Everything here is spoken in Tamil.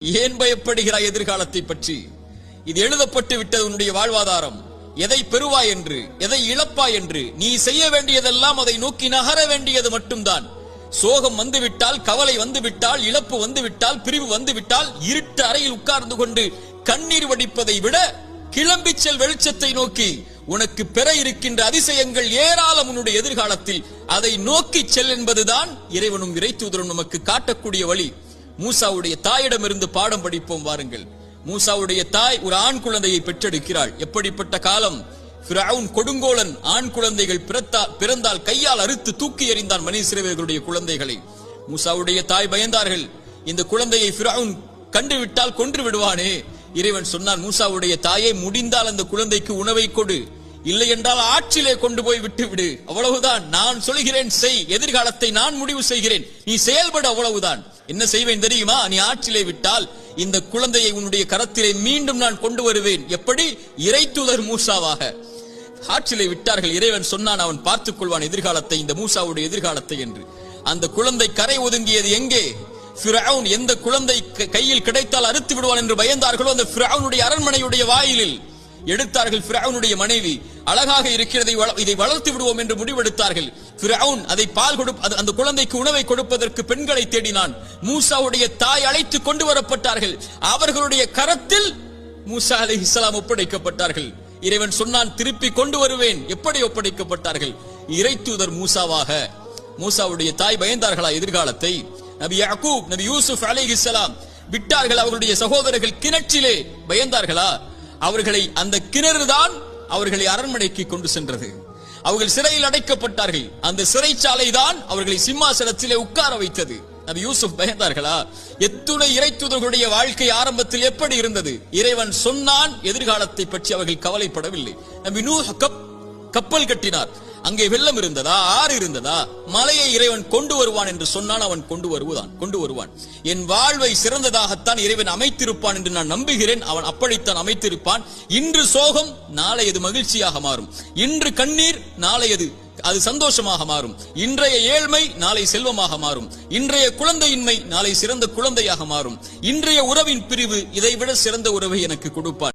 ஏன் பயப்படுகிறாய் எதிர்காலத்தை பற்றி? இது எழுதப்பட்டு விட்டது உன்னுடைய வாழ்வாதாரம். எதை பெறுவாய் என்று, எதை இழப்பாய் என்று, நீ செய்ய வேண்டியதெல்லாம் அதை நோக்கி நகர வேண்டியது மட்டும்தான். சோகம் வந்துவிட்டால், கவலை வந்துவிட்டால், இழப்பு வந்துவிட்டால், பிரிவு வந்துவிட்டால், இருட்டு அறையில் உட்கார்ந்து கொண்டு கண்ணீர் வடிப்பதை விட கிளம்பி செல் வெளிச்சத்தை நோக்கி. உனக்கு பெற இருக்கின்ற அதிசயங்கள் ஏராளம் உன்னுடைய எதிர்காலத்தில். அதை நோக்கி செல் என்பதுதான் இறைவனும் இறை தூதரும் நமக்கு காட்டக்கூடிய வழி. மூசாவுடைய தாயிடமிருந்து பாடம் படிப்போம் வாருங்கள். மூசாவுடைய தாய் ஒரு ஆண் குழந்தையை பெற்றெடுக்கிறாள். எப்படிப்பட்ட காலம்! ஃபிரவுன் கொடுங்கோலன் ஆண் குழந்தைகள் பிறந்தால் கையால் அறுத்து தூக்கி எறிந்தான் பனி இஸ்ரவேலர்களுடைய குழந்தைகளை. மூசாவுடைய தாய் பயந்தார்கள். இந்த குழந்தையை ஃபிரவுன் கண்டுவிட்டால் கொன்று விடுவானே. இறைவன் சொன்னான், மூசாவுடைய தாயை, முடிந்தால் அந்த குழந்தைக்கு உணவை கொடு, இல்லை என்றால் ஆற்றிலே கொண்டு போய் விட்டு விடு. அவ்வளவுதான். நான் சொல்கிறேன் செய். எதிர்காலத்தை நான் முடிவு செய்கிறேன், நீ செயல்பட. அவ்வளவுதான். என்ன செய்வேன் தெரியுமா? நீ ஆற்றிலே விட்டால் இந்த குழந்தையை உன்னுடைய கரத்திலே மீண்டும் நான் கொண்டு வருவேன். எப்படி? இறை தூதர் மூசாவாக. ஆற்றிலே விட்டார்கள். இறைவன் சொன்னான், அவன் பார்த்துக் கொள்வான் எதிர்காலத்தை, இந்த மூசாவுடைய எதிர்காலத்தை என்று. அந்த குழந்தை கரை ஒதுங்கியது எங்கே? ஃபிரவுன் எந்த குழந்தை கையில் கிடைத்தால் அறுத்து விடுவான் என்று பயந்தார்களோ அந்த ஃபிரவுனுடைய அரண்மனையுடைய வாயிலில் எடுத்தார்கள். ஃபிரவுனுடைய மனைவி அழகாக இருக்கிறதை, இதை வளர்த்து விடுவோம் என்று முடிவெடுத்தார்கள். ஃபிரவுன் அதை பால் அந்த குழந்தைக்கு உணவை கொடுப்பதற்கு பெண்களை தேடினான். மூசாவுடைய தாய் அழைத்து கொண்டு வரப்பட்டார்கள். அவர்களுடைய கரத்தில் மூசா அலைஹிஸ்ஸலாம் ஒப்படைக்கப்பட்டார்கள். இறைவன் சொன்னான், திருப்பி கொண்டு வருவேன். எப்படி ஒப்படைக்கப்பட்டார்கள்? இறை தூதர் மூசாவாக. மூசாவுடைய தாய் பயந்தார்களா எதிர்காலத்தை? நபி யாக்கூப், நபி யூசுப் அலைஹிஸ்ஸலாம் விட்டார்கள் அவர்களுடைய சகோதரர்கள் கிணற்றிலே. பயந்தார்களா? அவர்களை அந்த கிணறுதான் அவர்களை அரண்மனைக்கு கொண்டு சென்றது. அவர்கள் சிறையில் அடைக்கப்பட்டார்கள். அந்த சிறைச்சாலை தான் அவர்களை சிம்மாசனத்திலே உட்கார வைத்தது. நபி யூசுப் பயந்தார்களா? எத்துணை இறை தூதர்களுடைய வாழ்க்கை ஆரம்பத்தில் எப்படி இருந்தது? இறைவன் சொன்னான், எதிர்காலத்தை பற்றி அவர்கள் கவலைப்படவில்லை. நபி நூஹ் கப்பல் கட்டினார். அங்கே வெள்ளம் இருந்ததா? ஆறு இருந்ததா? மலையை இறைவன் கொண்டு வருவான் என்று சொன்னான். அவன் கொண்டு வருவான். என் வாழ்வை சிறந்ததாகத்தான் இறைவன் அமைத்திருப்பான் என்று நான் நம்புகிறேன். அவன் அப்படித்தான் அமைத்திருப்பான். இன்று சோகம், நாளை அது மகிழ்ச்சியாக மாறும். இன்று கண்ணீர், நாளை அது சந்தோஷமாக மாறும். இன்றைய ஏழ்மை நாளை செல்வமாக மாறும். இன்றைய குழந்தையின்மை நாளை சிறந்த குழந்தையாக மாறும். இன்றைய உறவின் பிரிவு இதைவிட சிறந்த உறவை எனக்கு கொடுப்பான்.